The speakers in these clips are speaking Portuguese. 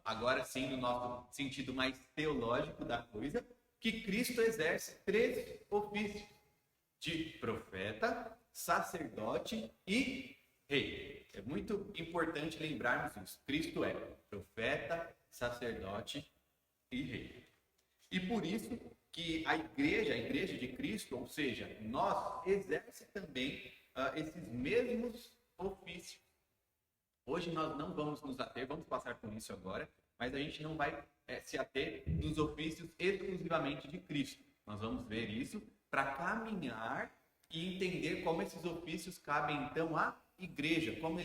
agora sim no nosso sentido mais teológico da coisa, que Cristo exerce 3 ofícios de profeta, sacerdote e rei. É muito importante lembrarmos isso. Cristo é profeta, sacerdote e rei. E por isso que a igreja de Cristo, ou seja, nós, exerce também esses mesmos ofícios. Hoje nós não vamos nos ater, vamos passar por isso agora, mas a gente não vai se ater nos ofícios exclusivamente de Cristo. Nós vamos ver isso para caminhar e entender como esses ofícios cabem então à igreja, como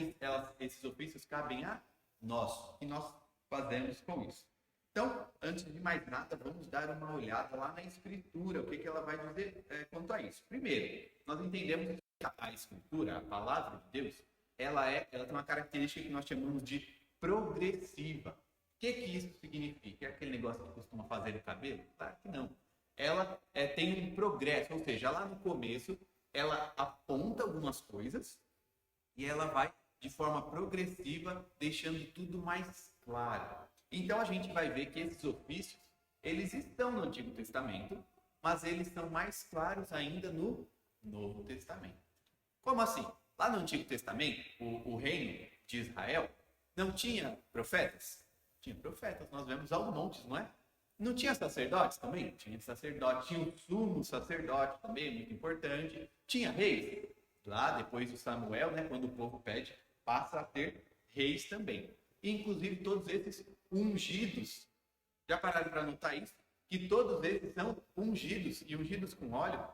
esses ofícios cabem a nós, o que nós fazemos com isso. Então, antes de mais nada, vamos dar uma olhada lá na Escritura, o que ela vai dizer quanto a isso. Primeiro, nós entendemos que a Escritura, a palavra de Deus, ela tem uma característica que nós chamamos de progressiva. O que isso significa? É aquele negócio que costuma fazer no cabelo? Claro que não. Ela tem um progresso, ou seja, lá no começo, ela aponta algumas coisas e ela vai, de forma progressiva, deixando tudo mais claro. Então, a gente vai ver que esses ofícios, eles estão no Antigo Testamento, mas eles são mais claros ainda no Novo Testamento. Como assim? Lá no Antigo Testamento, o reino de Israel não tinha profetas? Tinha profetas, nós vemos aos montes, não é? Não tinha sacerdotes também? Tinha sacerdote, tinha o sumo sacerdote também, muito importante. Tinha reis? Lá, depois do Samuel, né, quando o povo pede, passa a ter reis também. Inclusive, todos esses ungidos, já pararam para notar isso? Que todos esses são ungidos, e ungidos com óleo.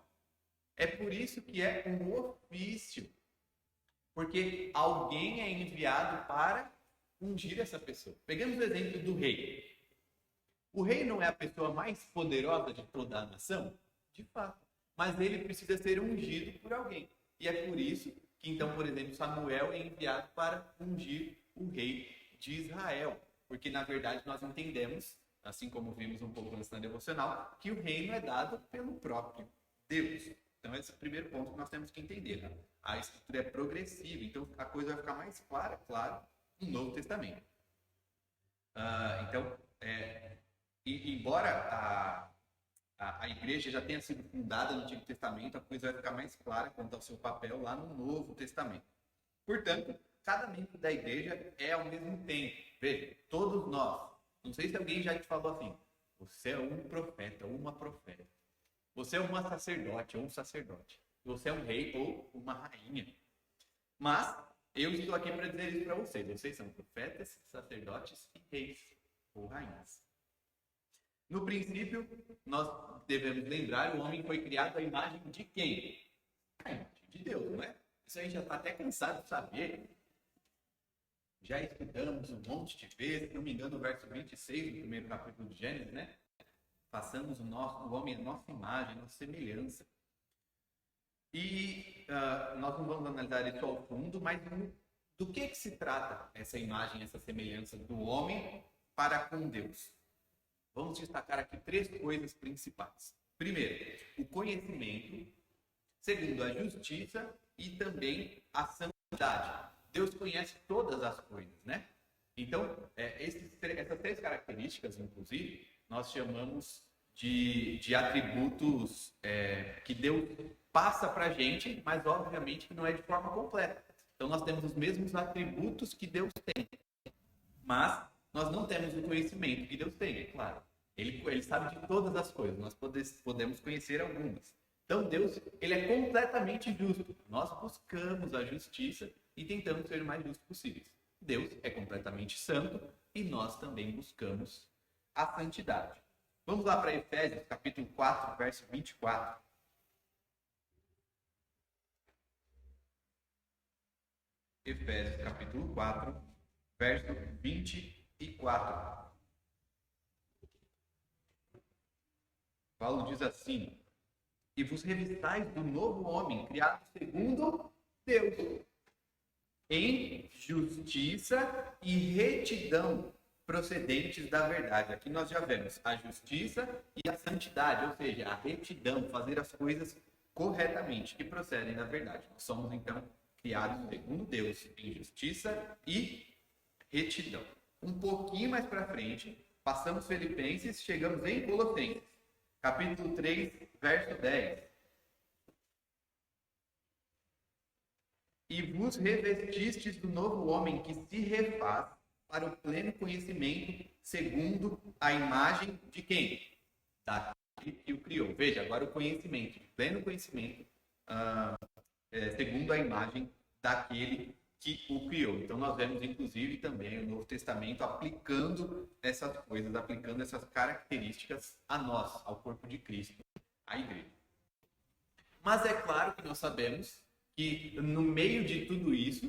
É por isso que é um ofício. Porque alguém é enviado para ungir essa pessoa. Pegamos o exemplo do rei. O rei não é a pessoa mais poderosa de toda a nação? De fato. Mas ele precisa ser ungido por alguém. E é por isso que, então, por exemplo, Samuel é enviado para ungir o rei de Israel. Porque, na verdade, nós entendemos, assim como vimos um pouco antes na devocional, que o reino é dado pelo próprio Deus. Então, esse é o primeiro ponto que nós temos que entender. Né? A escritura é progressiva, então a coisa vai ficar mais clara, claro, no Novo Testamento. Embora a igreja já tenha sido fundada no Antigo Testamento, a coisa vai ficar mais clara quanto ao seu papel lá no Novo Testamento. Portanto, cada membro da igreja é ao mesmo tempo. Veja, todos nós. Não sei se alguém já te falou assim, você é um profeta ou uma profeta. Você é uma sacerdote ou um sacerdote. Você é um rei ou uma rainha. Mas eu estou aqui para dizer isso para vocês. Vocês são profetas, sacerdotes e reis ou rainhas. No princípio, nós devemos lembrar, o homem foi criado à imagem de quem? A imagem de Deus, não é? Isso a gente já está até cansado de saber. Já estudamos um monte de vezes, se não me engano, o verso 26 do primeiro capítulo de Gênesis, né? Façamos o homem a nossa imagem, a nossa semelhança. E nós não vamos analisar isso ao fundo, mas do que se trata essa imagem, essa semelhança do homem para com Deus? Vamos destacar aqui 3 coisas principais. Primeiro, o conhecimento. Segundo, a justiça e também a santidade. Deus conhece todas as coisas, né? Então, essas 3 características, inclusive, nós chamamos de atributos que Deus passa para a gente, mas obviamente que não é de forma completa. Então, nós temos os mesmos atributos que Deus tem, mas nós não temos o conhecimento que Deus tem, é claro. Ele sabe de todas as coisas, nós podemos conhecer algumas. Então, Deus, ele é completamente justo. Nós buscamos a justiça e tentamos ser o mais justos possíveis. Deus é completamente santo e nós também buscamos a santidade. Vamos lá para Efésios, capítulo 4, verso 24. Efésios, capítulo 4, verso 24. Paulo diz assim: e vos revistais do novo homem, criado segundo Deus, em justiça e retidão procedentes da verdade. Aqui nós já vemos a justiça e a santidade, ou seja, a retidão, fazer as coisas corretamente, que procedem da verdade. Nós somos, então, criados segundo Deus, em justiça e retidão. um pouquinho mais para frente, passamos Filipenses, chegamos em Colossenses, capítulo 3, verso 10. E vos revestistes do novo homem que se refaz para o pleno conhecimento, segundo a imagem de quem? Daquele que o criou. Veja, agora o conhecimento, pleno conhecimento, segundo a imagem daquele que o criou. Então nós vemos, inclusive, também o Novo Testamento aplicando essas coisas, aplicando essas características a nós, ao corpo de Cristo, à igreja. Mas é claro que nós sabemos que no meio de tudo isso,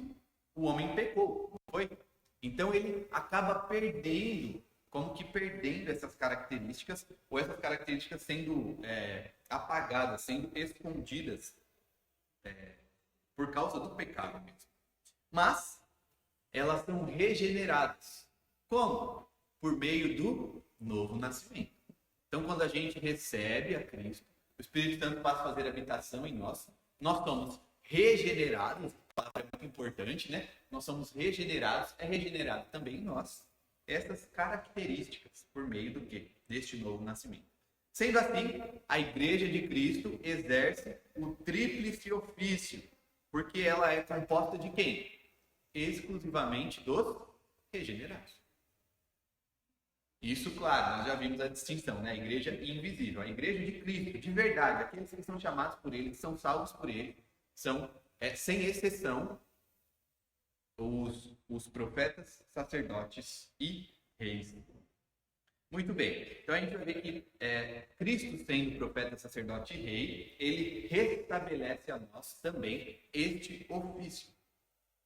o homem pecou, não foi? Então ele acaba perdendo, como que perdendo essas características, ou essas características sendo apagadas, sendo escondidas por causa do pecado mesmo. Mas elas são regeneradas. Como? Por meio do novo nascimento. Então quando a gente recebe a Cristo, o Espírito Santo passa a fazer habitação em nós, nós somos regenerados, a palavra é muito importante, né? Nós somos regenerados, é regenerado também em nós essas características por meio do quê? Deste novo nascimento. Sendo assim, a Igreja de Cristo exerce o tríplice ofício, porque ela é composta de quem? Exclusivamente dos regenerados. Isso, claro, nós já vimos a distinção, né? A igreja invisível, a igreja de Cristo, de verdade, aqueles que são chamados por Ele, que são salvos por Ele, são, sem exceção, os profetas, sacerdotes e reis. Muito bem, então a gente vai ver que Cristo, sendo profeta, sacerdote e rei, ele restabelece a nós também este ofício,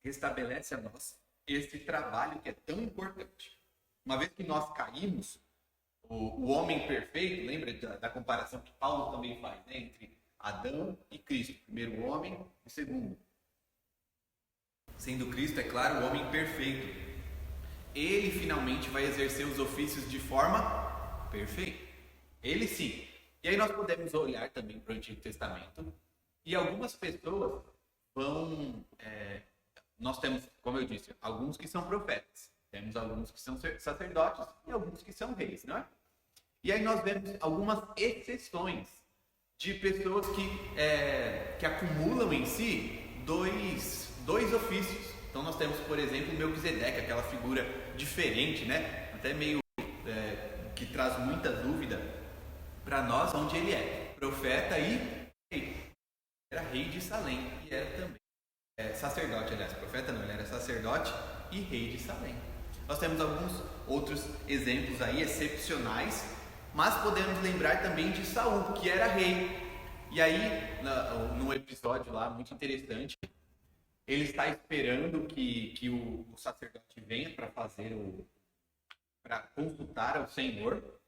restabelece a nós este trabalho que é tão importante. Uma vez que nós caímos, o homem perfeito, lembra da comparação que Paulo também faz, né, entre Adão e Cristo, primeiro o homem e o segundo. Sendo Cristo, é claro, o homem perfeito. Ele finalmente vai exercer os ofícios de forma perfeita. Ele sim. E aí nós podemos olhar também para o Antigo Testamento e algumas pessoas vão... nós temos, como eu disse, alguns que são profetas, temos alguns que são sacerdotes e alguns que são reis, não é? E aí nós vemos algumas exceções de pessoas que acumulam em si dois ofícios. Então nós temos, por exemplo, Melquisedeque, aquela figura diferente, né? Até meio que traz muita dúvida para nós, onde ele é profeta e rei. Era rei de Salém e era também sacerdote, aliás, profeta não, ele era sacerdote e rei de Salém. Nós temos alguns outros exemplos aí excepcionais, mas podemos lembrar também de Saul, que era rei. E aí, num episódio lá muito interessante, ele está esperando que o sacerdote venha para consultar ao Senhor,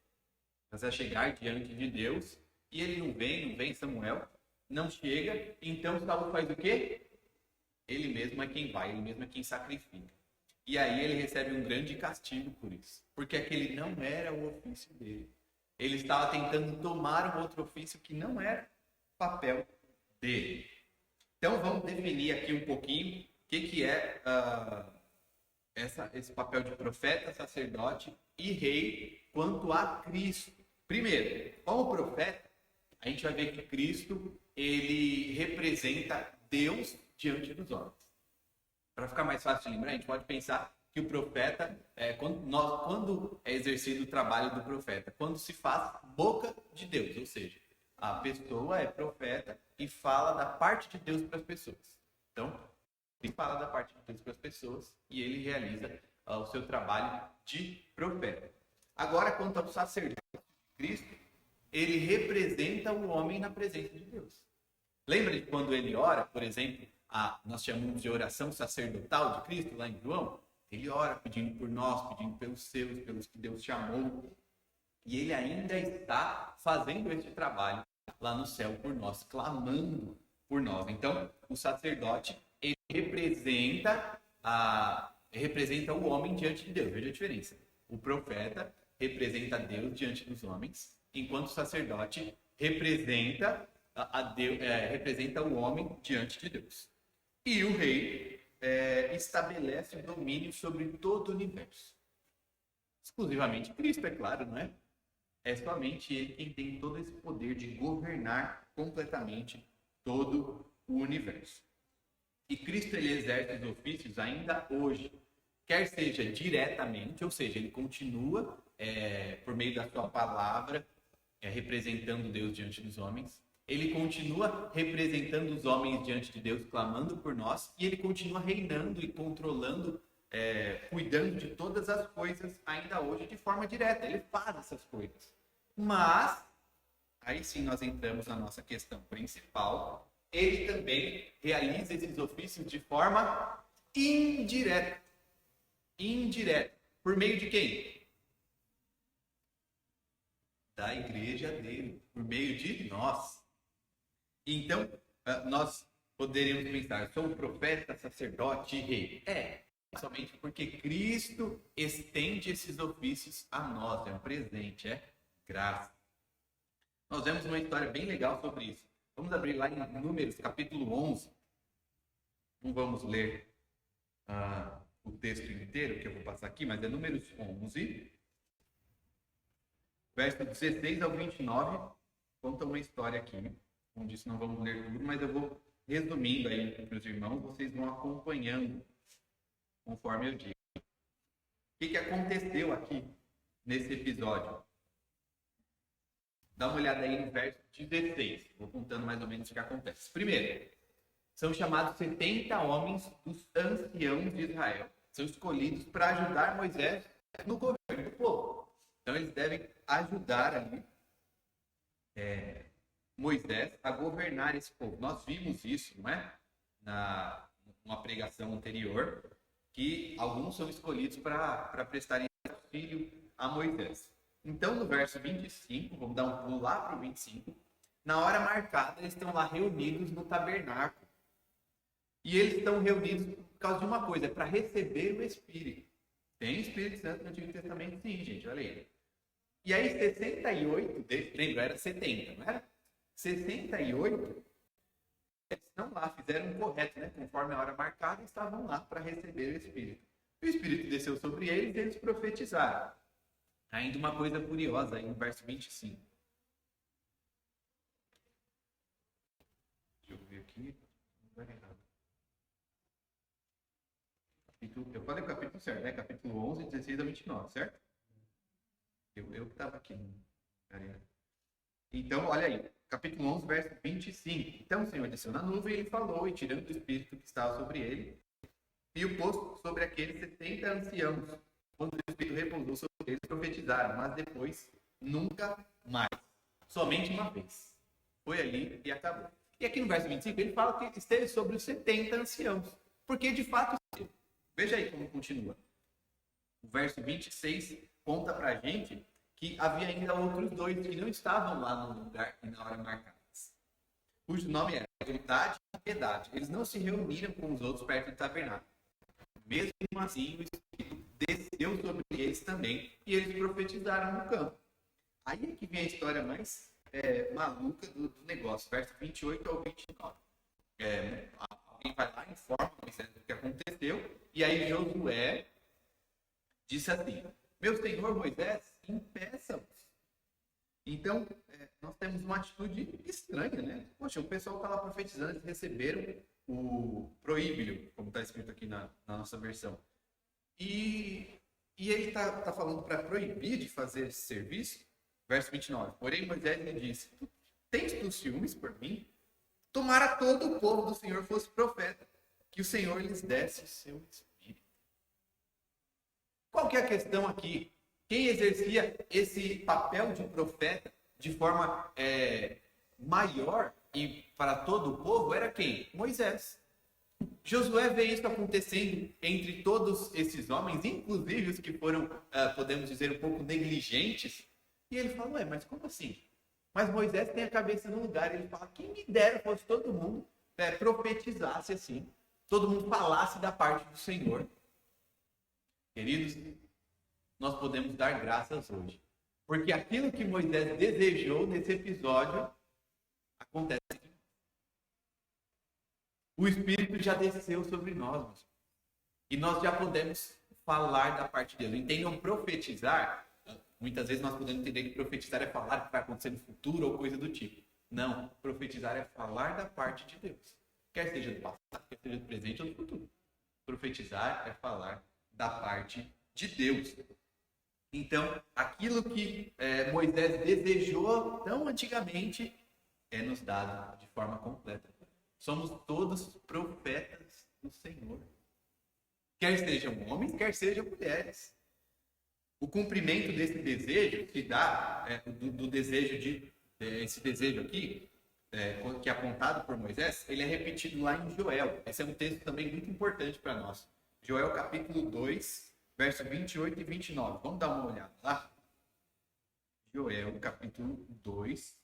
para chegar diante de Deus, e ele não vem, Samuel, não chega, então Saul faz o quê? Ele mesmo é quem vai, ele mesmo é quem sacrifica. E aí ele recebe um grande castigo por isso, porque aquele não era o ofício dele. Ele estava tentando tomar um outro ofício que não era papel dele. Então vamos definir aqui um pouquinho o que é esse papel de profeta, sacerdote e rei quanto a Cristo. Primeiro, como profeta, a gente vai ver que Cristo ele representa Deus diante dos homens. Para ficar mais fácil de lembrar, a gente pode pensar que o profeta, quando é exercido o trabalho do profeta, quando se faz boca de Deus, ou seja, a pessoa é profeta e fala da parte de Deus para as pessoas. Então, ele fala da parte de Deus para as pessoas e ele realiza o seu trabalho de profeta. Agora, quanto ao sacerdote de Cristo, ele representa o homem na presença de Deus. Lembra de quando ele ora, por exemplo, nós chamamos de oração sacerdotal de Cristo, lá em João? Ele ora pedindo por nós, pedindo pelos seus, pelos que Deus chamou. E ele ainda está fazendo esse trabalho lá no céu por nós, clamando por nós. Então, o sacerdote, ele representa o homem diante de Deus. Veja a diferença. O profeta representa Deus diante dos homens, enquanto o sacerdote representa representa o homem diante de Deus. E o rei estabelece o domínio sobre todo o universo. Exclusivamente Cristo, é claro, não é? É somente Ele quem tem todo esse poder de governar completamente todo o universo. E Cristo, ele exerce os ofícios ainda hoje, quer seja diretamente, ou seja, ele continua por meio da sua palavra, representando Deus diante dos homens. Ele continua representando os homens diante de Deus, clamando por nós, e ele continua reinando e controlando, cuidando de todas as coisas ainda hoje de forma direta. Ele faz essas coisas. Mas, aí sim nós entramos na nossa questão principal, ele também realiza esses ofícios de forma indireta. Indireta. Por meio de quem? Da igreja dele. Por meio de nós. Então, nós poderíamos pensar, sou um profeta, sacerdote e rei. Somente porque Cristo estende esses ofícios a nós. É um presente, graça. Nós vemos uma história bem legal sobre isso. Vamos abrir lá em Números, capítulo 11. Não vamos ler o texto inteiro, que eu vou passar aqui, mas é Números 11, verso 16 ao 29. Conta uma história aqui. Como disse, não vamos ler tudo, mas eu vou resumindo aí para os irmãos. Vocês vão acompanhando conforme eu digo. O que aconteceu aqui nesse episódio? Dá uma olhada aí no verso 16. Vou contando mais ou menos o que acontece. Primeiro, são chamados 70 homens dos anciãos de Israel. São escolhidos para ajudar Moisés no governo do povo. Então, eles devem ajudar ali Moisés a governar esse povo. Nós vimos isso, não é? Numa pregação anterior, que alguns são escolhidos para prestarem auxílio a Moisés. Então, no verso 25, vamos dar um pulo lá para o 25, na hora marcada, eles estão lá reunidos no tabernáculo. E eles estão reunidos por causa de uma coisa, para receber o Espírito. Tem Espírito Santo no Antigo Testamento? Sim, gente, olha aí. E aí, 68 deles, lembra, era 70, não era? 68, eles estão lá, fizeram o correto, né? Conforme a hora marcada, estavam lá para receber o Espírito. O Espírito desceu sobre eles e eles profetizaram. Ainda uma coisa curiosa aí no verso 25. Deixa eu ver aqui. Não vai errado. Eu falei o capítulo certo, né? Capítulo 11, 16 a 29, certo? Eu que estava aqui. Então, olha aí. Capítulo 11, verso 25. Então o Senhor desceu na nuvem e ele falou, e tirando o Espírito que estava sobre ele, e o pôs sobre aqueles 70 anciãos. Quando o Espírito repousou sobre eles, profetizaram, mas depois nunca mais. Somente uma vez. Foi ali e acabou. E aqui no verso 25 ele fala que esteve sobre os 70 anciãos. Porque de fato esteve. Veja aí como continua. O verso 26 conta pra gente que havia ainda outros dois que não estavam lá no lugar e na hora marcadas. Cujo nome era Eldade e Piedade. Eles não se reuniram com os outros perto do tabernáculo. Mesmo assim, o Espírito desceu sobre eles também e eles profetizaram no campo. Aí é que vem a história mais maluca do negócio, verso 28 ao 29. Alguém vai lá, informa Moisés do que aconteceu, e aí Josué disse assim: meu senhor Moisés, impeça-os. Então, nós temos uma atitude estranha, né? Poxa, o pessoal está lá profetizando, eles receberam o proíbio, como está escrito aqui na nossa versão. E ele está falando para proibir de fazer esse serviço. Verso 29. Porém, Moisés lhe disse: tens tu ciúmes por mim? Tomara todo o povo do Senhor fosse profeta, que o Senhor lhes desse o seu Espírito. Qual que é a questão aqui? Quem exercia esse papel de profeta de forma maior e para todo o povo era quem? Moisés. Josué vê isso acontecendo entre todos esses homens, inclusive os que foram, podemos dizer, um pouco negligentes. E ele fala, ué, mas como assim? Mas Moisés tem a cabeça no lugar. Ele fala, quem me dera fosse todo mundo profetizasse assim. Todo mundo falasse da parte do Senhor. Queridos, nós podemos dar graças hoje. Porque aquilo que Moisés desejou nesse episódio acontece. O Espírito já desceu sobre nós. E nós já podemos falar da parte de Deus. Entendam profetizar. Muitas vezes nós podemos entender que profetizar é falar o que vai acontecer no futuro ou coisa do tipo. Não, profetizar é falar da parte de Deus. Quer seja do passado, quer seja do presente ou do futuro. Profetizar é falar da parte de Deus. Então, aquilo que Moisés desejou tão antigamente é nos dado de forma completa. Somos todos profetas do Senhor. Quer sejam homens, quer sejam mulheres. O cumprimento desse desejo se dá, do desejo esse desejo aqui, que é apontado por Moisés, ele é repetido lá em Joel. Esse é um texto também muito importante para nós. Joel capítulo 2, verso 28 e 29. Vamos dar uma olhada lá? Joel capítulo 2,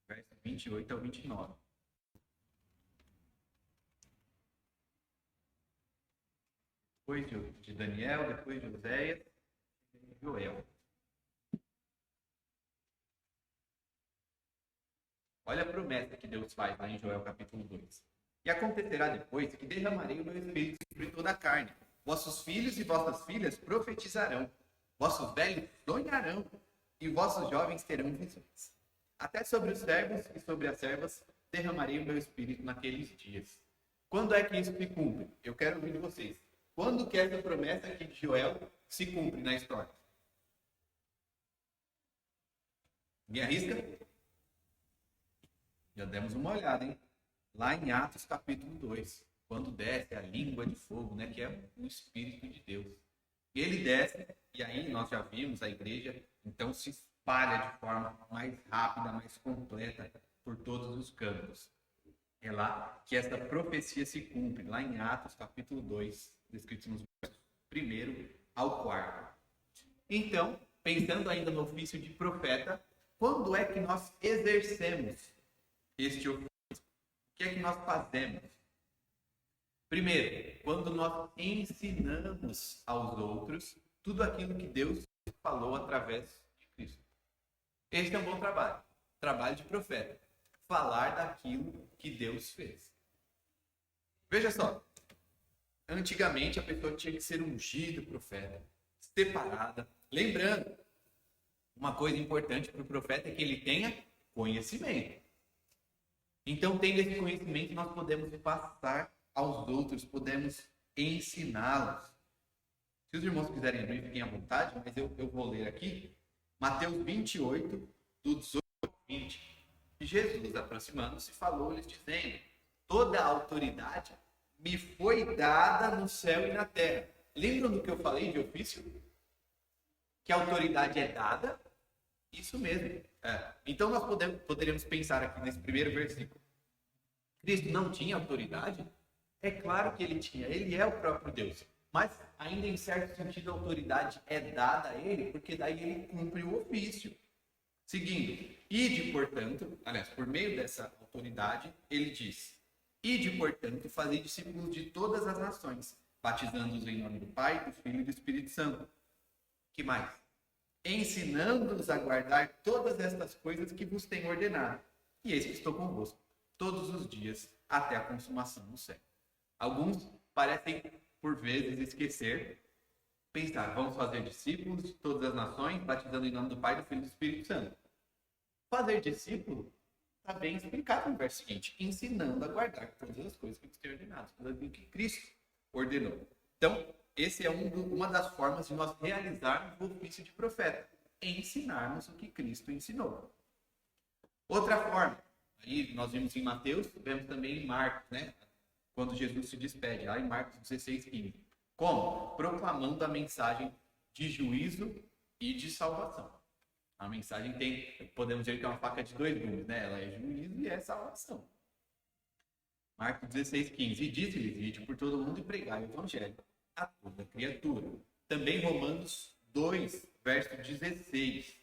verso 28 ao 29. Depois de Daniel, depois de Oséias, Joel. Olha a promessa que Deus faz lá em Joel capítulo 2. E acontecerá depois que derramarei o meu espírito sobre toda a carne. Vossos filhos e vossas filhas profetizarão. Vossos velhos sonharão. E vossos jovens terão visões. Até sobre os servos e sobre as servas derramarei o meu espírito naqueles dias. Quando é que isso se cumpre? Eu quero ouvir de vocês. Quando que essa promessa aqui de Joel se cumpre na história? Me arrisca? Já demos uma olhada, hein? Lá em Atos capítulo 2, quando desce a língua de fogo, né? Que é o Espírito de Deus. Ele desce, e aí nós já vimos a igreja, então se espalha de forma mais rápida, mais completa por todos os campos. É lá que essa profecia se cumpre, lá em Atos capítulo 2, descrito nos versos 1 ao 4. Então, pensando ainda no ofício de profeta, quando é que nós exercemos este ofício? O que é que nós fazemos? Primeiro, quando nós ensinamos aos outros tudo aquilo que Deus falou através de Cristo. Este é um bom trabalho. Trabalho de profeta. Falar daquilo que Deus fez. Veja só. Antigamente a pessoa tinha que ser ungida profeta, separada. Lembrando, uma coisa importante para o profeta é que ele tenha conhecimento. Então, tendo esse conhecimento, nós podemos passar aos outros, podemos ensiná-los. Se os irmãos quiserem abrir, fiquem à vontade, mas eu vou ler aqui Mateus 28, do 18 ao 20. E Jesus, aproximando-se, falou-lhes, dizendo: toda a autoridade me foi dada no céu e na terra. Lembram do que eu falei de ofício? Que a autoridade é dada? Isso mesmo. Então nós poderíamos pensar aqui nesse primeiro versículo. Cristo não tinha autoridade? É claro que ele tinha. Ele é o próprio Deus. Mas ainda em certo sentido a autoridade é dada a ele, porque daí ele cumpre o ofício. Seguindo, ide, portanto, aliás, por meio dessa autoridade, ele diz: ide, portanto, fazei discípulos de todas as nações, batizando-os em nome do Pai, do Filho e do Espírito Santo. Que mais? Ensinando-os a guardar todas estas coisas que vos tenho ordenado. E eis que estou convosco todos os dias, até a consumação do século. Alguns parecem, por vezes, esquecer, pensar: vamos fazer discípulos de todas as nações, batizando em nome do Pai, do Filho e do Espírito Santo. Fazer discípulo está bem explicado no verso seguinte: ensinando a guardar todas as coisas que vos tenho ordenado, tudo aquilo que Cristo ordenou. Então, esse é uma das formas de nós realizarmos o ofício de profeta, ensinarmos o que Cristo ensinou. Outra forma, aí nós vimos em Mateus, vemos também em Marcos, né? Quando Jesus se despede, lá em Marcos 16, 15. Como? Proclamando a mensagem de juízo e de salvação. A mensagem podemos dizer que é uma faca de dois gumes, né? Ela é juízo e é salvação. Marcos 16, 15. E disse-lhes: ide por todo mundo e pregai o evangelho a toda criatura. Também Romanos 2, verso 16.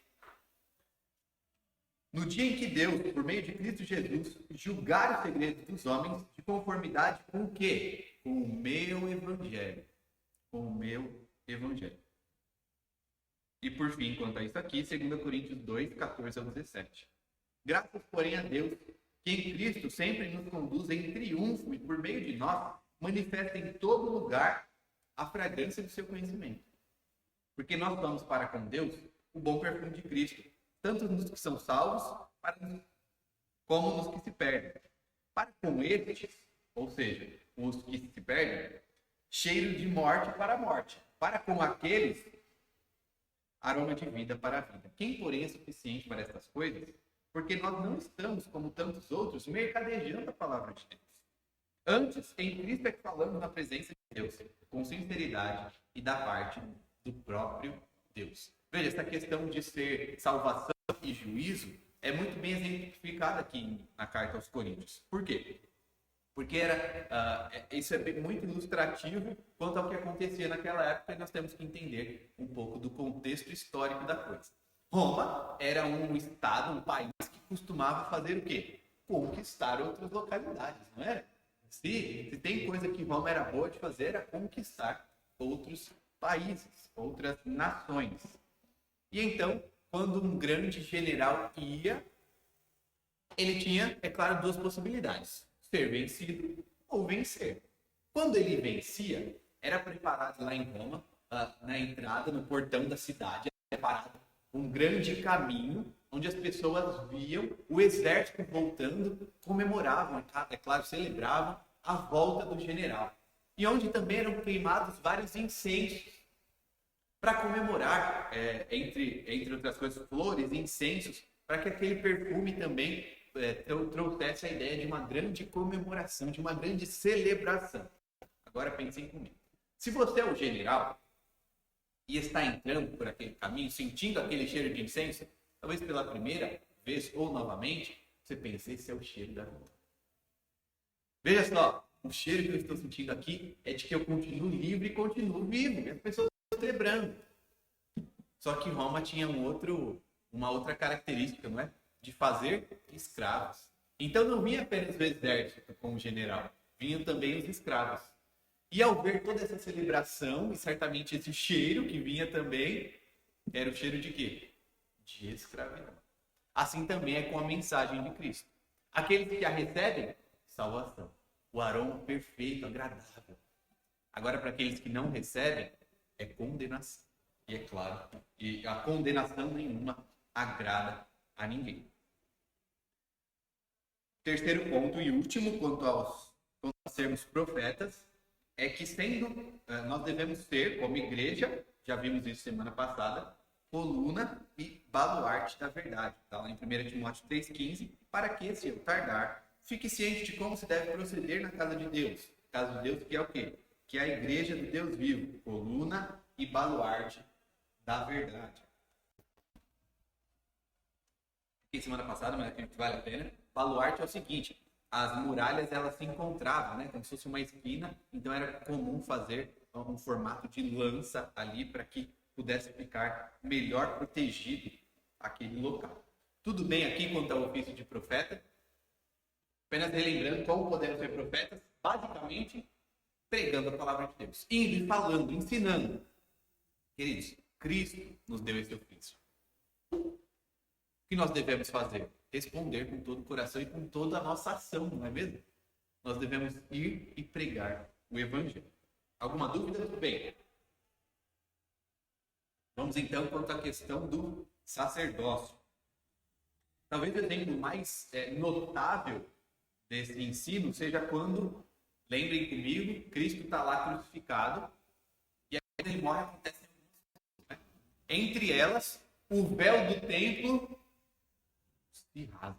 No dia em que Deus, por meio de Cristo Jesus, julgar os segredos dos homens de conformidade com o quê? Com o meu evangelho. Com o meu evangelho. E por fim, quanto a isso aqui, 2 Coríntios 2, 14 ao 17. Graças, porém, a Deus, que em Cristo sempre nos conduz em triunfo e por meio de nós manifesta em todo lugar a fragrância do seu conhecimento. Porque nós vamos para com Deus o bom perfume de Cristo, tanto nos que são salvos como nos que se perdem. Para com estes, ou seja, os que se perdem, cheiro de morte para a morte. Para com aqueles, aroma de vida para a vida. Quem, porém, é suficiente para estas coisas? Porque nós não estamos, como tantos outros, mercadejando a palavra de Deus. Antes, em Cristo é que falamos na presença de Deus, com sinceridade e da parte do próprio Deus. Veja, essa questão de ser salvação e juízo é muito bem exemplificada aqui na carta aos Coríntios. Por quê? Porque isso é muito ilustrativo quanto ao que acontecia naquela época e nós temos que entender um pouco do contexto histórico da coisa. Roma era um estado, um país que costumava fazer o quê? Conquistar outras localidades, não era? Se tem coisa que Roma era boa de fazer, era conquistar outros países, outras nações. E então, quando um grande general ia, ele tinha, é claro, duas possibilidades: ser vencido ou vencer. Quando ele vencia, era preparado lá em Roma, na entrada, no portão da cidade, era preparado um grande caminho onde as pessoas viam o exército voltando, comemoravam, é claro, celebravam a volta do general. E onde também eram queimados vários incêndios para comemorar, entre outras coisas, flores, incensos, para que aquele perfume também trouxesse a ideia de uma grande comemoração, de uma grande celebração. Agora pensem comigo. Se você é o general e está entrando por aquele caminho, sentindo aquele cheiro de incenso, talvez pela primeira vez ou novamente, você pense, esse é o cheiro da vida. Veja só, o cheiro que eu estou sentindo aqui é de que eu continuo livre e continuo vivo. E as pessoas estão celebrando. Só que Roma tinha uma outra característica, não é? De fazer escravos. Então não vinha apenas o exército com o general, vinham também os escravos. E ao ver toda essa celebração, e certamente esse cheiro que vinha também, era o cheiro de quê? De escravidão. Assim também é com a mensagem de Cristo. Aqueles que a recebem, salvação. O aroma perfeito, agradável. Agora, para aqueles que não recebem, é condenação. E é claro, e a condenação nenhuma agrada a ninguém. Terceiro ponto e último, quanto a sermos profetas, é que nós devemos ser, como igreja, já vimos isso semana passada, coluna e baluarte da verdade. Está lá em 1 Timóteo 3,15, para que, se eu tardar, fique ciente de como se deve proceder na casa de Deus. Casa de Deus que é o quê? Que é a igreja do Deus vivo, coluna e baluarte da verdade. Aqui semana passada, mas aqui vale a pena. Baluarte é o seguinte: as muralhas elas se encontravam, né? Como se fosse uma esquina, então era comum fazer um formato de lança ali para que pudesse ficar melhor protegido aquele local. Tudo bem aqui quanto ao ofício de profeta? Apenas relembrando como podemos ser profetas, basicamente pregando a palavra de Deus, indo e falando, ensinando. Queridos, Cristo nos deu esse ofício. O que nós devemos fazer? Responder com todo o coração e com toda a nossa ação, não é mesmo? Nós devemos ir e pregar o Evangelho. Alguma dúvida? Tudo bem. Vamos então quanto à questão do sacerdócio. Talvez o exemplo mais notável desse ensino seja quando, lembrem comigo, Cristo está lá crucificado e aí quando ele morre acontece algumas coisas, né? Entre elas, o véu do templo se rasga.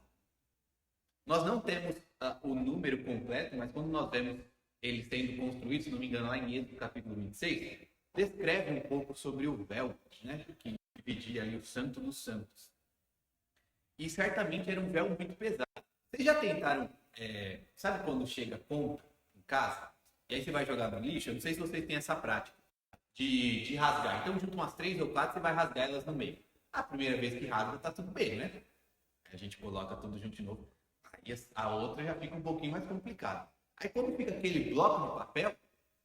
Nós não temos o número completo, mas quando nós vemos ele sendo construído, se não me engano, lá em Êxodo capítulo 26, descreve um pouco sobre o véu, né, que dividia ali o Santo dos Santos. E certamente era um véu muito pesado. Vocês já tentaram, sabe quando chega compra em casa, e aí você vai jogar no lixo? Eu não sei se vocês têm essa prática de rasgar. Então, junto umas 3 ou 4, você vai rasgar elas no meio. A primeira vez que rasga, tá tudo bem, né? A gente coloca tudo junto de novo. Aí a outra já fica um pouquinho mais complicado. Aí quando fica aquele bloco de papel,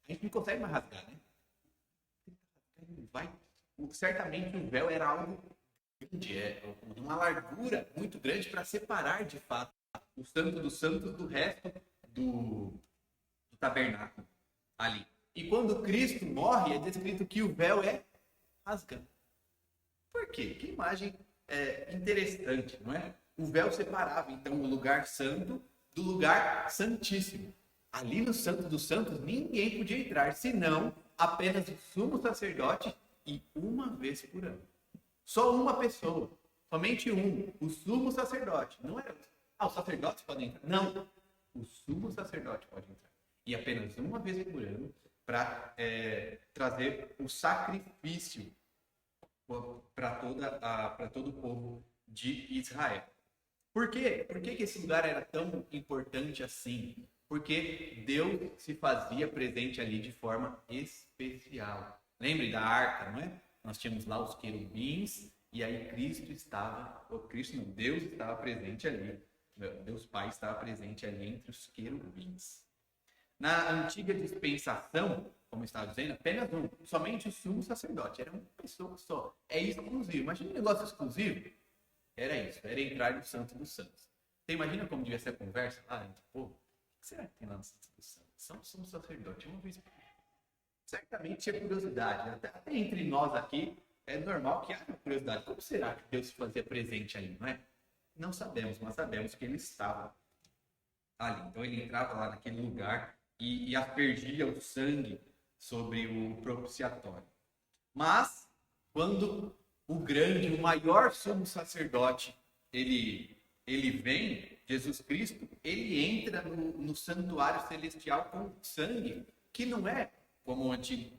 a gente não consegue mais rasgar, né? Certamente o véu era algo grande, de uma largura muito grande para separar de fato o Santo dos Santos do resto do tabernáculo ali. E quando Cristo morre, é descrito que o véu é rasgado. Por quê? Que imagem interessante, não é? O véu separava, então, o lugar santo do lugar santíssimo. Ali no Santo dos Santos, ninguém podia entrar, senão apenas o sumo sacerdote e uma vez por ano. Só uma pessoa, somente um, o sumo sacerdote. Não era, os sacerdotes podem entrar. Não, o sumo sacerdote pode entrar. E apenas uma vez por ano para trazer o sacrifício para todo o povo de Israel. Por quê? Por que esse lugar era tão importante assim? Porque Deus se fazia presente ali de forma especial. Lembre da arca, não é? Nós tínhamos lá os querubins e aí Deus estava presente ali. Deus Pai estava presente ali entre os querubins. Na antiga dispensação, como eu estava dizendo, apenas somente o sumo sacerdote, era uma pessoa só. É exclusivo. Imagina um negócio exclusivo. Era isso, era entrar no Santo dos Santos. Você imagina como devia ser a conversa? O que será que tem lá no Santo dos Santos? São sumo sacerdote, uma vez por ano. Certamente tinha curiosidade. Até entre nós aqui, é normal que haja curiosidade. Como será que Deus se fazia presente ali, não é? Não sabemos, mas sabemos que ele estava ali. Então ele entrava lá naquele lugar e aspergia o sangue sobre o propiciatório. Mas, quando o maior sumo sacerdote, ele vem, Jesus Cristo, ele entra no santuário celestial com sangue, que não é como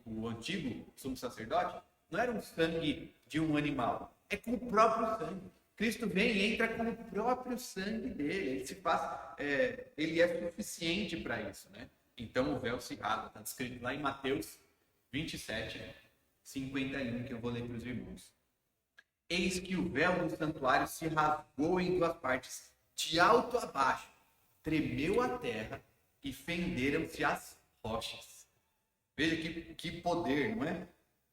o antigo sumo sacerdote, não era um sangue de um animal, é com o próprio sangue. Cristo vem e entra com o próprio sangue dele, ele é suficiente para isso, né? Então o véu se rasga, está descrito lá em Mateus 27, 51, que eu vou ler para os irmãos. Eis que o véu do santuário se rasgou em duas partes, de alto a baixo, tremeu a terra e fenderam-se as rochas. Veja que poder, não é?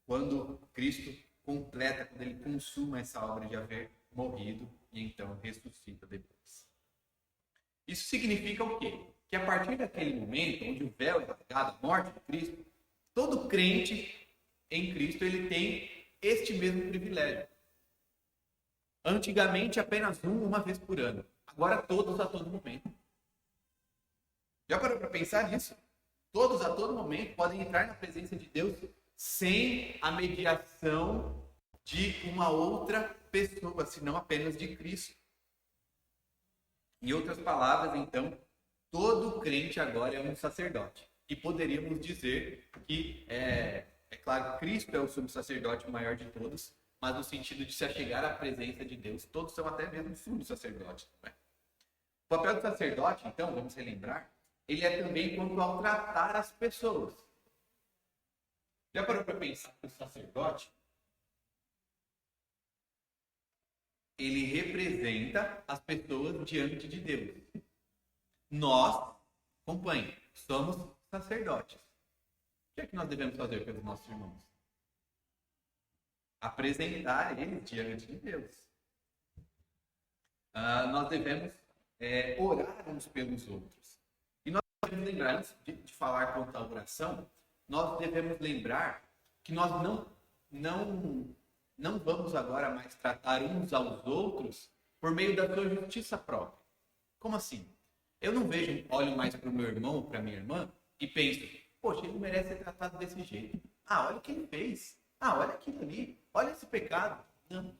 Quando Cristo completa, quando ele consuma essa obra de haver morrido e então ressuscita depois. Isso significa o quê? Que a partir daquele momento, onde o véu é rasgado, a morte de Cristo, todo crente em Cristo ele tem este mesmo privilégio. Antigamente, apenas uma vez por ano. Agora, todos a todo momento. Já parou para pensar nisso? Todos a todo momento podem entrar na presença de Deus sem a mediação de uma outra pessoa, senão apenas de Cristo. Em outras palavras, então, todo crente agora é um sacerdote. E poderíamos dizer que, é claro, Cristo é o sumo sacerdote maior de todos, mas no sentido de se achegar à presença de Deus, todos são até mesmo sumos sacerdotes. Não é? O papel do sacerdote, então, vamos relembrar, ele é também quanto ao tratar as pessoas. Já parou para pensar que o sacerdote, ele representa as pessoas diante de Deus. Nós, acompanhe, somos sacerdotes. O que é que nós devemos fazer pelos nossos irmãos? Apresentar eles diante de Deus. Nós devemos orar uns pelos outros. E nós devemos lembrar, antes de falar quanto à oração, nós devemos lembrar que nós não vamos agora mais tratar uns aos outros por meio da sua justiça própria. Como assim? Eu não olho mais para o meu irmão ou para a minha irmã e penso, poxa, ele não merece ser tratado desse jeito. Olha o que ele fez. Olha aquilo ali. Olha esse pecado. Não.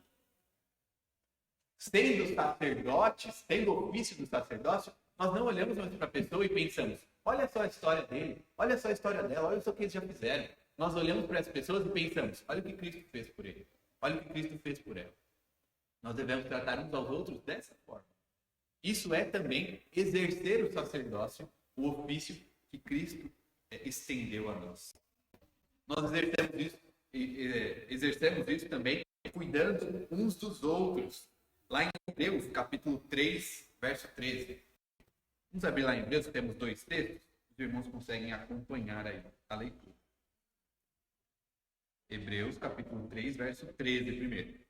Sendo sacerdotes, tendo o ofício do sacerdócio, nós não olhamos mais para a pessoa e pensamos, olha só a história dele, olha só a história dela, olha só o que eles já fizeram. Nós olhamos para as pessoas e pensamos, olha o que Cristo fez por ele, olha o que Cristo fez por ela. Nós devemos tratar uns aos outros dessa forma. Isso é também exercer o sacerdócio, o ofício que Cristo estendeu a nós. Nós exercemos isso também cuidando uns dos outros. Lá em Hebreus, capítulo 3, verso 13. Vamos abrir lá em Hebreus, temos 2 textos. Os irmãos conseguem acompanhar aí a leitura. Hebreus, capítulo 3, verso 13, primeiro.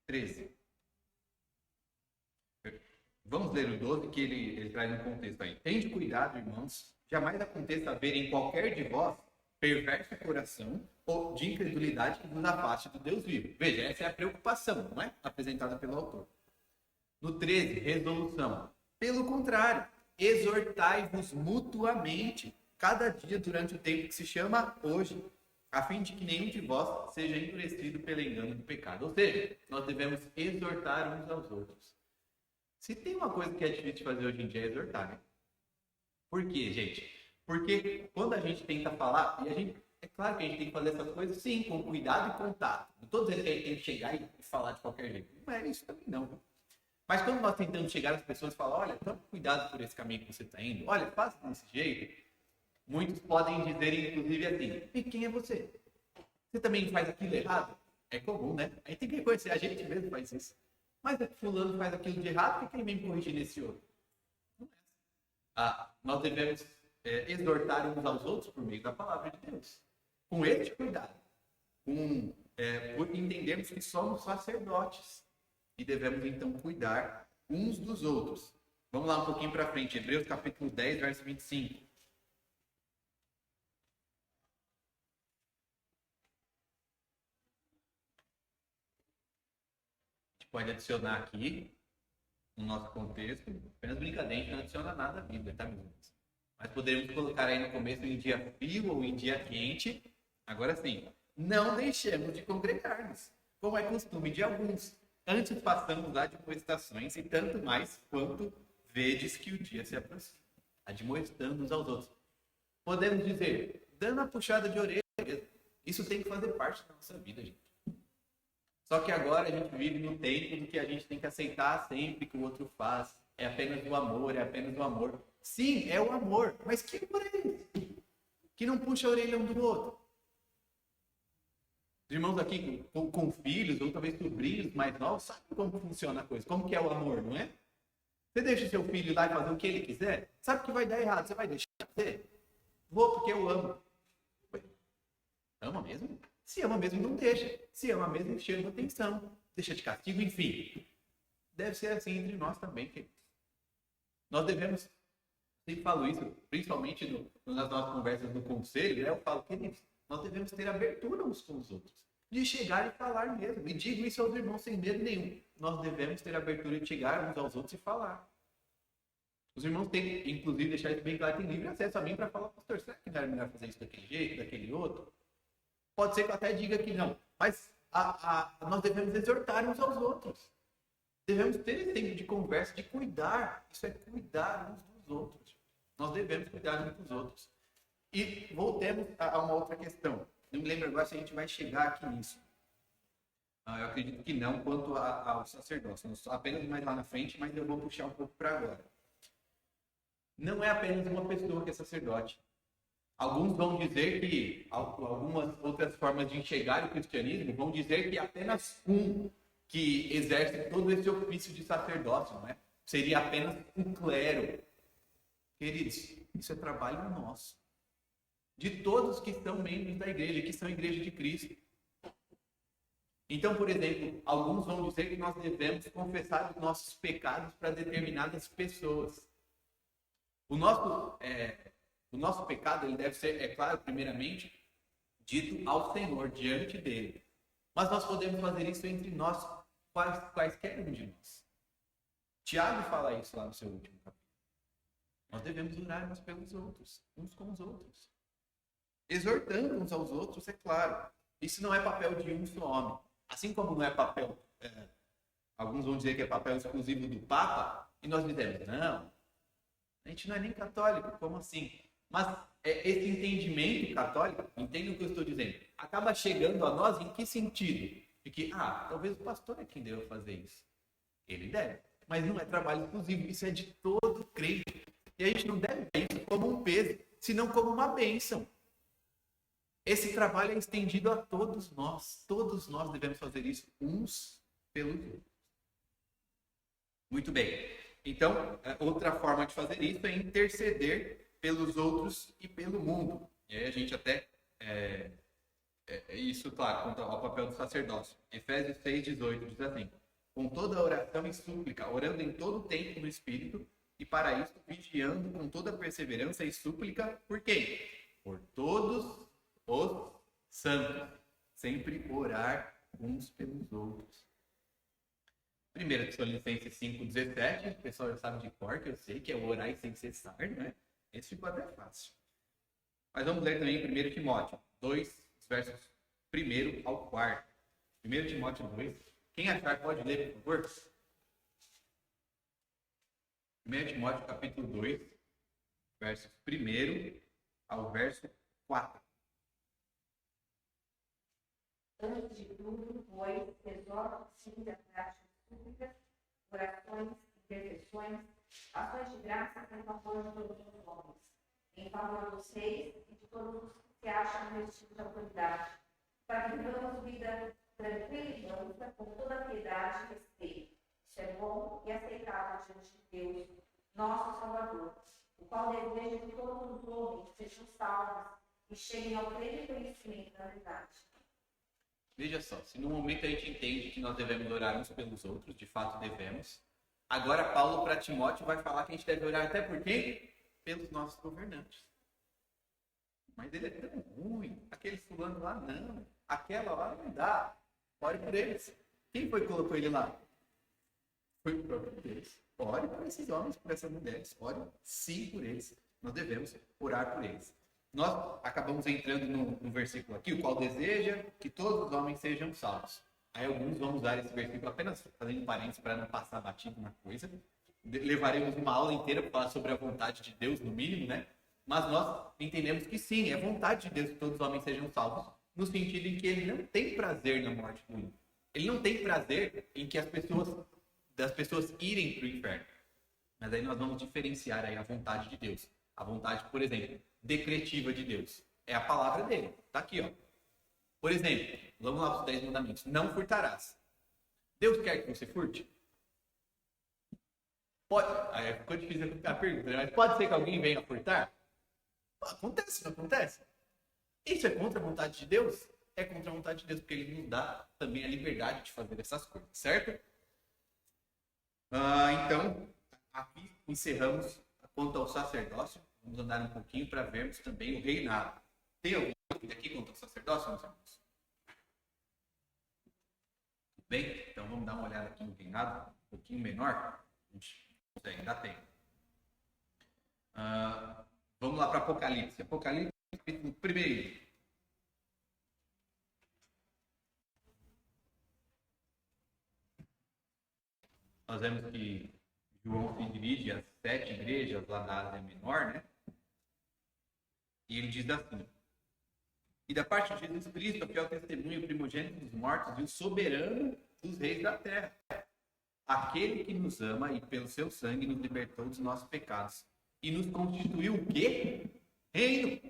13. Vamos ler o 12, que ele traz um contexto aí. Tende cuidado, irmãos, jamais aconteça haver em qualquer de vós perverso coração ou de incredulidade que nos afaste do Deus vivo. Veja, essa é a preocupação, não é? Apresentada pelo autor. No 13, resolução. Pelo contrário, exortai-vos mutuamente, cada dia durante o tempo que se chama hoje, a fim de que nenhum de vós seja endurecido pelo engano do pecado. Ou seja, nós devemos exortar uns aos outros. Se tem uma coisa que é difícil de fazer hoje em dia é exortar, né? Por quê, gente? Porque quando a gente tenta falar, e a gente, é claro que a gente tem que fazer essas coisas, sim, com cuidado e contato. Não estou dizendo que a gente tem que chegar e falar de qualquer jeito. Não é isso também, não. Mas quando nós tentamos chegar às pessoas e falar, olha, tome cuidado por esse caminho que você está indo, olha, faça desse jeito, muitos podem dizer, inclusive, assim, e quem é você? Você também faz aquilo errado? É comum, né? A gente tem que reconhecer, a gente mesmo faz isso. Mas fulano faz aquilo de errado, por que ele vem me corrigir nesse outro? Não é. Nós devemos exortar uns aos outros por meio da palavra de Deus. Com este cuidado. Por entendermos que somos sacerdotes. E devemos, então, cuidar uns dos outros. Vamos lá um pouquinho para frente. Hebreus capítulo 10, verso 25. A gente pode adicionar aqui, no nosso contexto, apenas brincadeira, a gente não adiciona nada à Bíblia, tá, meus? Mas poderíamos colocar aí no começo em dia frio ou em dia quente. Agora sim, não deixemos de congregar-nos, como é costume de alguns. Antes passamos admoestações e tanto mais quanto vedes que o dia se aproxima. Admoestando uns aos outros. Podemos dizer, dando a puxada de orelha. Isso tem que fazer parte da nossa vida, gente. Só que agora a gente vive no tempo do que a gente tem que aceitar sempre que o outro faz. É apenas o amor, é apenas o amor. Sim, é o amor. Mas que amor é esse? Que não puxa a orelha um do outro. Os irmãos aqui com filhos, ou talvez sobrinhos mais novos, sabem como funciona a coisa, como que é o amor, não é? Você deixa o seu filho lá e fazer o que ele quiser, sabe que vai dar errado, você vai deixar de fazer? Vou porque eu amo. Ué, ama mesmo? Se ama mesmo, não deixa. Se ama mesmo, chama atenção, deixa de castigo, enfim. Deve ser assim entre nós também, queridos. Nós devemos, sempre falo isso, principalmente nas nossas conversas no conselho, eu falo, queridos, nós devemos ter abertura uns com os outros. De chegar e falar mesmo. E digo isso aos irmãos sem medo nenhum. Nós devemos ter abertura de chegar uns aos outros e falar. Os irmãos têm, inclusive, deixar isso bem claro, têm livre acesso a mim para falar, pastor, será que não era melhor fazer isso daquele jeito, daquele outro? Pode ser que eu até diga que não. Mas nós devemos exortar uns aos outros. Devemos ter esse tempo de conversa, de cuidar. Isso é cuidar uns dos outros. Nós devemos cuidar uns dos outros. E voltemos a uma outra questão. Não me lembro agora se a gente vai chegar aqui nisso. Eu acredito que não, quanto ao sacerdócio. Apenas mais lá na frente, mas eu vou puxar um pouco para agora. Não é apenas uma pessoa que é sacerdote. Alguns vão dizer que, algumas outras formas de enxergar o cristianismo, vão dizer que apenas um que exerce todo esse ofício de sacerdócio, não é? Seria apenas um clero. Queridos, isso é trabalho nosso. De todos que são membros da igreja, que são igreja de Cristo. Então, por exemplo, alguns vão dizer que nós devemos confessar os nossos pecados para determinadas pessoas. O nosso pecado, ele deve ser, é claro, primeiramente, dito ao Senhor, diante dele. Mas nós podemos fazer isso entre nós, quaisquer um de nós. Tiago fala isso lá no seu último capítulo. Nós devemos orar uns pelos outros, uns com os outros. Exortando uns aos outros, é claro. Isso não é papel de um só homem. Assim como não é papel, alguns vão dizer que é papel exclusivo do Papa, e nós dizemos, não, a gente não é nem católico, como assim? Mas esse entendimento católico, entende o que eu estou dizendo, acaba chegando a nós em que sentido? De que, talvez o pastor é quem deva fazer isso. Ele deve, mas não é trabalho exclusivo, isso é de todo crente. E a gente não deve ver isso como um peso, senão como uma bênção. Esse trabalho é estendido a todos nós devemos fazer isso uns pelos outros. Muito bem. Então, outra forma de fazer isso é interceder pelos outros e pelo mundo. E aí a gente até, isso, claro, quanto ao papel do sacerdócio. Efésios 6,18 diz assim: com toda oração e súplica, orando em todo tempo no Espírito, e para isso vigiando com toda perseverança e súplica, por quem? Por todos os santos. Sempre orar uns pelos outros. 1 Tessalonicenses 5,17, o pessoal já sabe de cor, que eu sei que é orar e sem cessar, né? Esse ficou até fácil. Mas vamos ler também 1 Timóteo 2, versos 1 ao 4. 1 Timóteo 2. Quem achar pode ler, por favor. 1 Timóteo capítulo 2, versos 1 ao verso 4. Antes de tudo, pois, exorto-se a prática de súplicas, orações, intercessões, ações de graça em favor de todos os homens, em favor dos reis e de todos os que se acham revestidos de autoridade, para que vivamos vida tranquila e mansa, com toda a piedade e respeito. Isso é bom e aceitável diante de Deus, nosso Salvador, o qual deseja que todos os homens sejam salvos e cheguem ao pleno conhecimento da verdade. Veja só, se no momento a gente entende que nós devemos orar uns pelos outros, de fato devemos. Agora Paulo para Timóteo vai falar que a gente deve orar até por quem? Pelos nossos governantes. Mas ele é tão ruim, aquele fulano lá não, aquela lá não dá. Ore por eles. Quem foi que colocou ele lá? Foi o próprio Deus. Ore por esses homens, por essas mulheres. Ore sim por eles. Nós devemos orar por eles. Nós acabamos entrando no versículo aqui, o qual deseja que todos os homens sejam salvos. Aí alguns vão usar esse versículo apenas fazendo parênteses para não passar batido na coisa. Levaremos uma aula inteira para falar sobre a vontade de Deus, no mínimo, né? Mas nós entendemos que sim, é vontade de Deus que todos os homens sejam salvos, no sentido em que ele não tem prazer na morte do ímpio. Ele não tem prazer em que das pessoas irem para o inferno. Mas aí nós vamos diferenciar aí a vontade de Deus. A vontade, por exemplo, decretiva de Deus. É a palavra dele. Está aqui, ó. Por exemplo, vamos lá para os 10 mandamentos. Não furtarás. Deus quer que você furte? Pode. Aí ficou difícil a pergunta, né? Mas pode ser que alguém venha furtar? Acontece, não acontece? Isso é contra a vontade de Deus? É contra a vontade de Deus, porque ele nos dá também a liberdade de fazer essas coisas, certo? Então, aqui encerramos quanto ao sacerdócio. Vamos andar um pouquinho para vermos também o reinado. Tem alguma dúvida aqui quanto ao sacerdócio, meus irmãos? Tudo bem? Então vamos dar uma olhada aqui no reinado, um pouquinho menor. A gente consegue, dá tempo. Vamos lá para Apocalipse. Apocalipse, capítulo 1. Nós vemos que João se divide as 7 igrejas lá da Ásia Menor, né? E ele diz assim: e da parte de Jesus Cristo, que é o testemunho primogênito dos mortos e o soberano dos reis da terra, aquele que nos ama e pelo seu sangue nos libertou dos nossos pecados e nos constituiu o quê? Reino,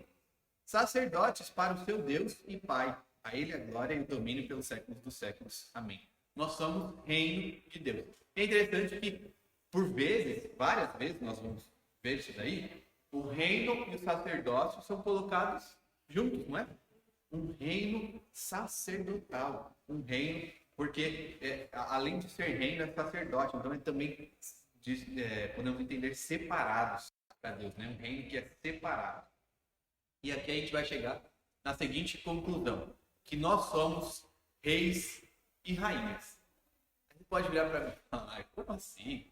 sacerdotes para o seu Deus e Pai. A ele a glória e o domínio pelos séculos dos séculos. Amém. Nós somos reino de Deus. É interessante que, por vezes, várias vezes, nós vamos ver isso daí, o reino e o sacerdócio são colocados juntos, não é? Um reino sacerdotal. Um reino, porque além de ser reino, é sacerdote. Então, também podemos entender separados para Deus, né? Um reino que é separado. E aqui a gente vai chegar na seguinte conclusão, que nós somos reis e rainhas. Você pode virar para mim e falar, como assim?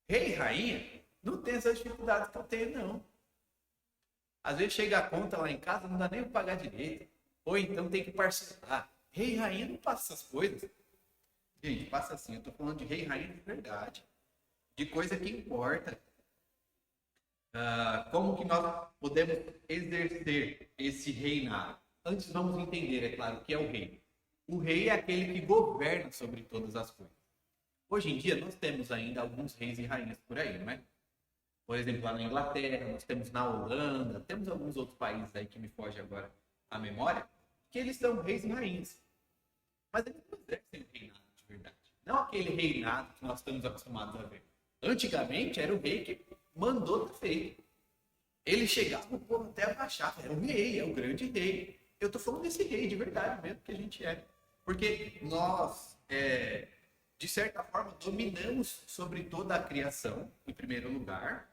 Rei e rainha? Não tem essas dificuldades que eu tenho, não. Às vezes chega a conta lá em casa, não dá nem para pagar direito. Ou então tem que parcelar. Rei e rainha não passa essas coisas. Gente, passa assim. Eu estou falando de rei e rainha de verdade. De coisa que importa. Como que nós podemos exercer esse reinado? Antes vamos entender, é claro, o que é o rei. O rei é aquele que governa sobre todas as coisas. Hoje em dia nós temos ainda alguns reis e rainhas por aí, não é? Por exemplo, lá na Inglaterra, nós temos na Holanda, temos alguns outros países aí que me foge agora a memória, que eles são reis e rainhas. Mas eles não exercem o reinado de verdade. Não aquele reinado que nós estamos acostumados a ver. Antigamente era o rei que mandou estar feito. Ele chegava, o povo até abaixava. É o rei, é o grande rei. Eu estou falando desse rei de verdade mesmo que a gente é. Porque nós de certa forma, dominamos sobre toda a criação, em primeiro lugar,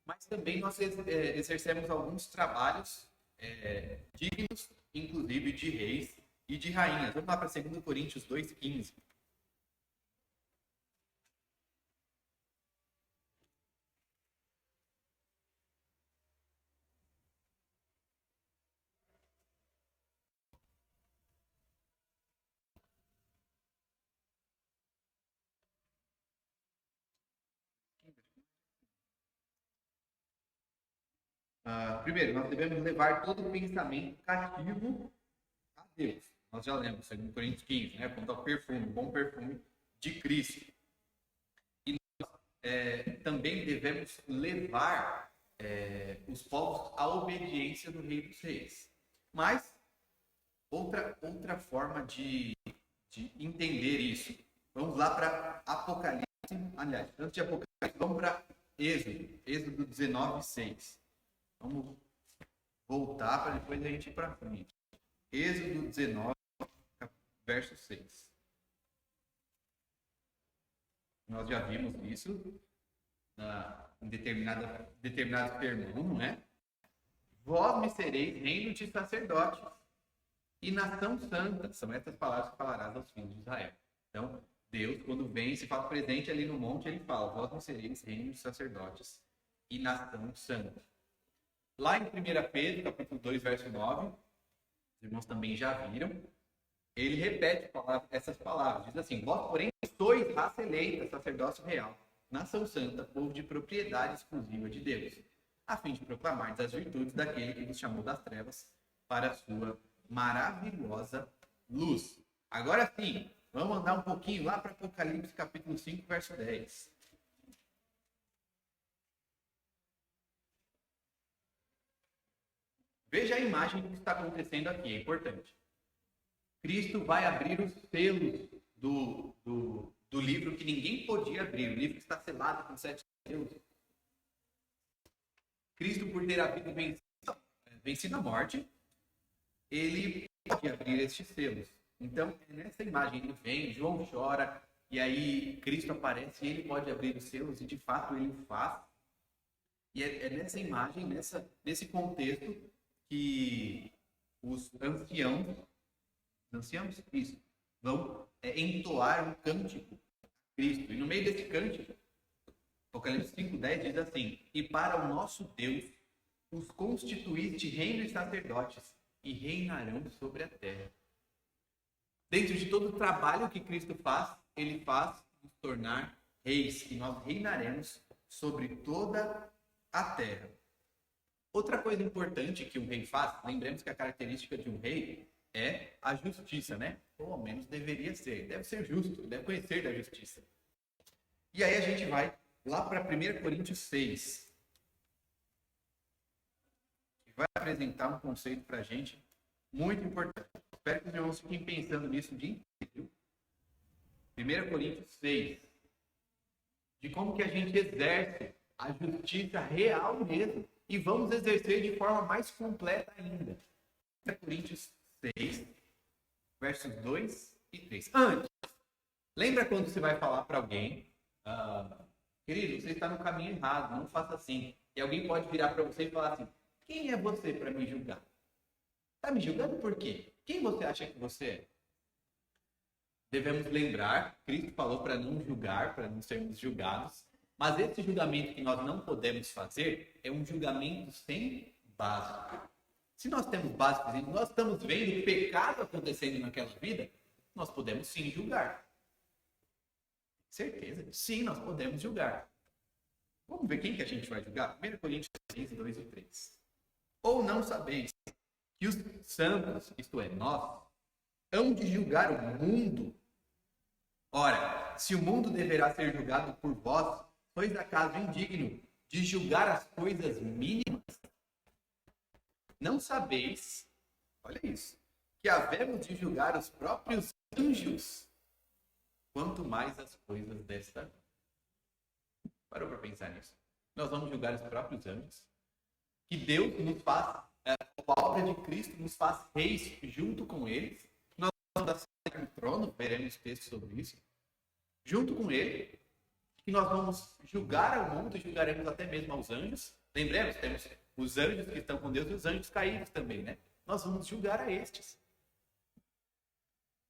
mas também nós exercemos alguns trabalhos dignos, inclusive de reis e de rainhas. Vamos lá para 2 Coríntios 2,15. Primeiro, nós devemos levar todo o pensamento cativo a Deus. Nós já lemos, 2 Coríntios 15, né? Quanto ao perfume, o bom perfume de Cristo. E nós também devemos levar os povos à obediência do Rei dos Reis. Mas, outra forma de entender isso. Vamos lá para Apocalipse. Aliás, antes de Apocalipse, vamos para Êxodo 19:6. Vamos voltar para depois a gente ir para frente. Êxodo 19, verso 6. Nós já vimos isso em determinado sermão, não é? Vós me sereis reino de sacerdotes e nação santa. São essas palavras que falarás aos filhos de Israel. Então, Deus, quando vem, se faz presente ali no monte, ele fala: vós me sereis reino de sacerdotes e nação santa. Lá em 1 Pedro, capítulo 2, verso 9, os irmãos também já viram, ele repete essas palavras. Diz assim: vós, porém, sois raça eleita, sacerdócio real, nação santa, povo de propriedade exclusiva de Deus, a fim de proclamar as virtudes daquele que vos chamou das trevas para a sua maravilhosa luz. Agora sim, vamos andar um pouquinho lá para Apocalipse, capítulo 5, verso 10. Veja a imagem do que está acontecendo aqui, é importante. Cristo vai abrir os selos do livro que ninguém podia abrir, o livro que está selado com 7 selos. Cristo, por ter havido vencido a morte, ele pode abrir estes selos. Então, nessa imagem, ele vem, João chora, e aí Cristo aparece e ele pode abrir os selos, e de fato ele o faz. E é nessa imagem, nesse contexto, que os anciãos, isso, vão entoar um cântico a Cristo. E no meio desse cântico, Apocalipse 5:10 diz assim: e para o nosso Deus os constituíste reino e sacerdotes, e reinarão sobre a terra. Dentro de todo o trabalho que Cristo faz, ele faz nos tornar reis, e nós reinaremos sobre toda a terra. Outra coisa importante que um rei faz, lembremos que a característica de um rei é a justiça, né? Ou ao menos deveria ser. Deve ser justo, deve conhecer da justiça. E aí a gente vai lá para 1 Coríntios 6. Que vai apresentar um conceito para a gente muito importante. Espero que os irmãos fiquem pensando nisso o dia inteiro. 1 Coríntios 6. De como que a gente exerce a justiça real mesmo. E vamos exercer de forma mais completa ainda. 1 Coríntios 6, versos 2 e 3. Antes, lembra quando você vai falar para alguém, querido, você está no caminho errado, não faça assim. E alguém pode virar para você e falar assim: quem é você para me julgar? Está me julgando por quê? Quem você acha que você é? Devemos lembrar, Cristo falou para não julgar, para não sermos julgados. Mas esse julgamento que nós não podemos fazer é um julgamento sem base. Se nós temos base, por exemplo, nós estamos vendo o pecado acontecendo naquela vida, nós podemos sim julgar. Certeza? Sim, nós podemos julgar. Vamos ver quem que a gente vai julgar? 1 Coríntios 6, 2 e 3. Ou não sabeis que os santos, isto é, nós, hão de julgar o mundo? Ora, se o mundo deverá ser julgado por vós, sois acaso indigno de julgar as coisas mínimas? Não sabeis, olha isso, que havemos de julgar os próprios anjos, quanto mais as coisas desta vida. Parou para pensar nisso? Nós vamos julgar os próprios anjos, que Deus nos faz, a obra de Cristo nos faz reis junto com eles. Nós vamos dar no trono, veremos textos sobre isso. junto com ele, que nós vamos julgar ao mundo e julgaremos até mesmo aos anjos. Lembremos, temos os anjos que estão com Deus e os anjos caídos também, né? Nós vamos julgar a estes.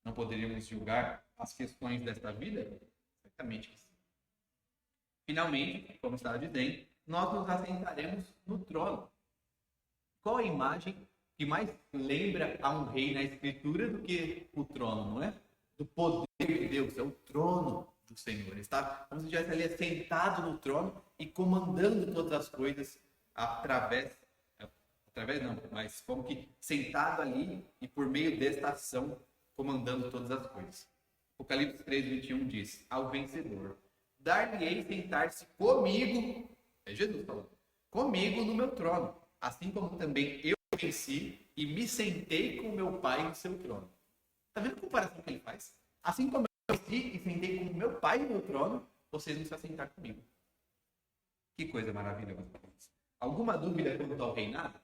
Não poderíamos julgar as questões desta vida? Certamente que sim. Finalmente, como estava dizendo, nós nos assentaremos no trono. Qual a imagem que mais lembra a um rei na Escritura do que o trono, não é? Do poder de Deus, é o trono do Senhor. Ele está como se estivesse ali sentado no trono e comandando todas as coisas através não, mas como que sentado ali e por meio desta ação comandando todas as coisas. Apocalipse 3:21 diz: ao vencedor dar-lhe-ei sentar-se comigo, é Jesus falando, comigo no meu trono, assim como também eu venci e me sentei com meu Pai no seu trono. Está vendo a comparação que ele faz? Assim como eu venci e sentei com meu Pai no meu trono, vocês vão se assentar comigo. Que coisa maravilhosa. Alguma dúvida quanto ao reinado?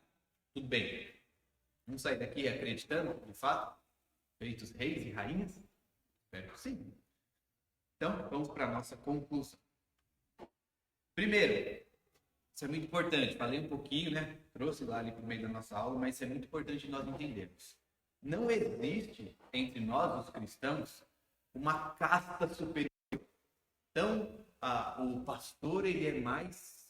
Tudo bem. Vamos sair daqui acreditando, de fato, feitos reis e rainhas? Espero que sim. Então, vamos para a nossa conclusão. Primeiro, isso é muito importante. Falei um pouquinho, né? Trouxe lá ali para o meio da nossa aula, mas isso é muito importante nós entendermos. Não existe entre nós, os cristãos, uma casta superior. Então, o pastor, ele é mais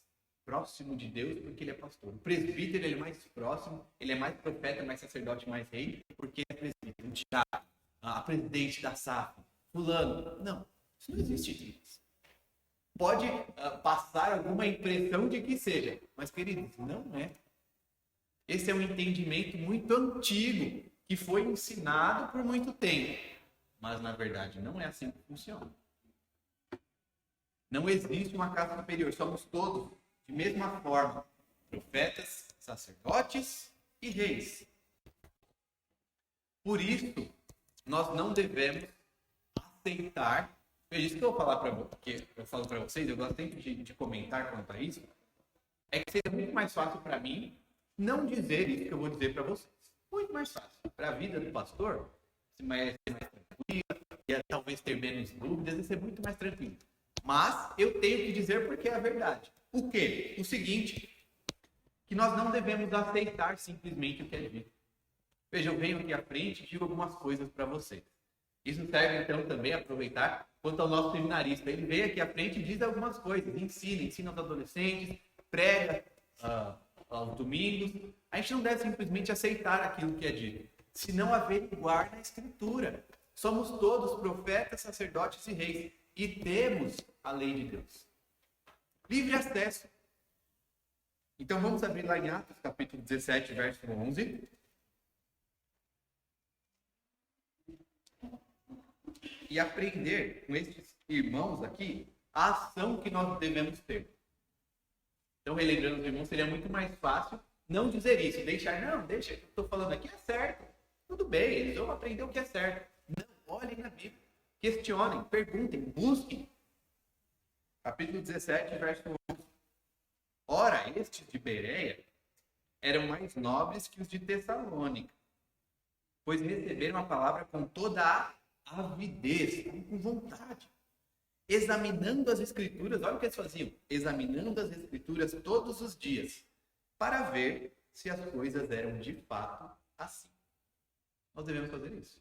próximo de Deus porque ele é pastor. O presbítero, ele é mais próximo, ele é mais profeta, mais sacerdote, mais rei, porque ele é presbítero. O diácono, a presidente da SAF, fulano. Não, isso não existe, gente. Pode passar alguma impressão de que seja, mas, queridos, não é. Esse é um entendimento muito antigo, que foi ensinado por muito tempo, mas, na verdade, não é assim que funciona. Não existe uma casa superior, somos todos, de mesma forma, profetas, sacerdotes e reis. Por isso, nós não devemos aceitar. É isso que eu vou falar eu falo para vocês, eu gosto sempre de comentar quanto a isso. É que seria muito mais fácil para mim não dizer isso que eu vou dizer para vocês. Muito mais fácil. Para a vida do pastor, ser mais tranquila, e talvez ter menos dúvidas, e ser muito mais tranquilo. Mas eu tenho que dizer porque é a verdade. O quê? O seguinte, que nós não devemos aceitar simplesmente o que é dito. Veja, eu venho aqui à frente e digo algumas coisas para vocês. Isso serve, então, também a aproveitar quanto ao nosso seminarista. Ele vem aqui à frente e diz algumas coisas. Ensina aos adolescentes, prega aos domingos. A gente não deve simplesmente aceitar aquilo que é dito, senão averiguar na Escritura. Somos todos profetas, sacerdotes e reis. E temos a lei de Deus. Livre acesso. Então vamos abrir lá em Atos, capítulo 17, verso 11. E aprender com esses irmãos aqui a ação que nós devemos ter. Então, relembrando os irmãos, seria muito mais fácil não dizer isso, deixa o que eu estou falando aqui é certo. Tudo bem, eles vão aprender o que é certo. Não, olhem na Bíblia, questionem, perguntem, busquem. Capítulo 17, verso 11. Ora, estes de Bereia eram mais nobres que os de Tessalônica, pois receberam a palavra com toda a avidez, com vontade, examinando as Escrituras. Olha o que eles faziam, examinando as Escrituras todos os dias, para ver se as coisas eram de fato assim. Nós devemos fazer isso.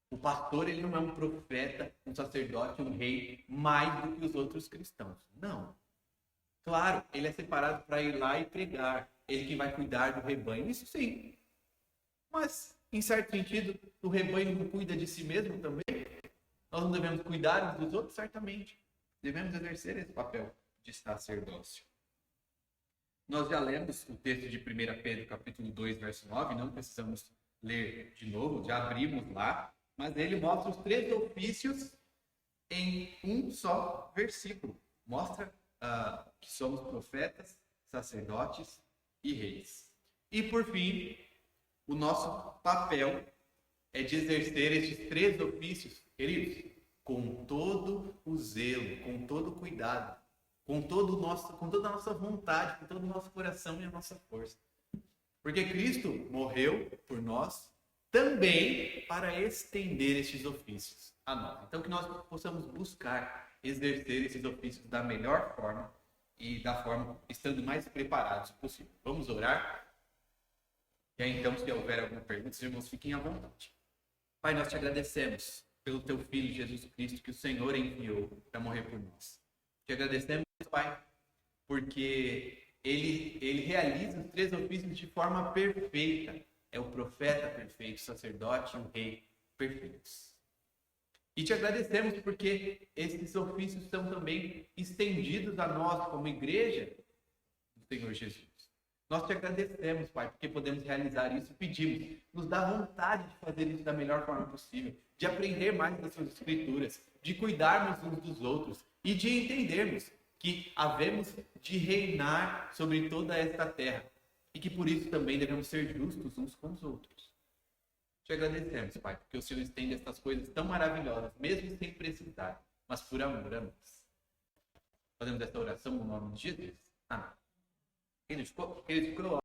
O pastor, ele não é um profeta, um sacerdote, um rei, mais do que os outros cristãos. Não. Claro, ele é separado para ir lá e pregar. Ele que vai cuidar do rebanho, isso sim. Mas, em certo sentido, o rebanho não cuida de si mesmo também? Nós não devemos cuidar uns dos outros? Certamente. Devemos exercer esse papel de sacerdócio. Nós já lemos o texto de 1 Pedro, capítulo 2, verso 9. Não precisamos ler de novo, já abrimos lá. Mas ele mostra os 3 ofícios em um só versículo. Mostra que somos profetas, sacerdotes e reis. E por fim, o nosso papel é de exercer estes 3 ofícios, queridos, com todo o zelo, com todo o cuidado, com toda a nossa vontade, com todo o nosso coração e a nossa força. Porque Cristo morreu por nós, também para estender estes ofícios a nós. Então, que nós possamos buscar exercer esses ofícios da melhor forma e da forma estando mais preparados possível. Vamos orar? E aí, então, se houver alguma pergunta, os irmãos fiquem à vontade. Pai, nós te agradecemos pelo teu Filho, Jesus Cristo, que o Senhor enviou para morrer por nós. Te agradecemos, Pai, porque ele realiza os 3 ofícios de forma perfeita. É o profeta perfeito, o sacerdote e o rei perfeitos. E te agradecemos porque esses ofícios são também estendidos a nós como igreja do Senhor Jesus. Nós te agradecemos, Pai, porque podemos realizar isso e pedimos. Nos dá vontade de fazer isso da melhor forma possível, de aprender mais das suas escrituras, de cuidarmos uns dos outros e de entendermos que havemos de reinar sobre toda esta terra e que por isso também devemos ser justos uns com os outros. Te agradecemos, Pai, porque o Senhor estende estas coisas tão maravilhosas, mesmo sem precisar, mas por amor a nós. Fazemos esta oração no nome de Jesus. Amém. Quem ficou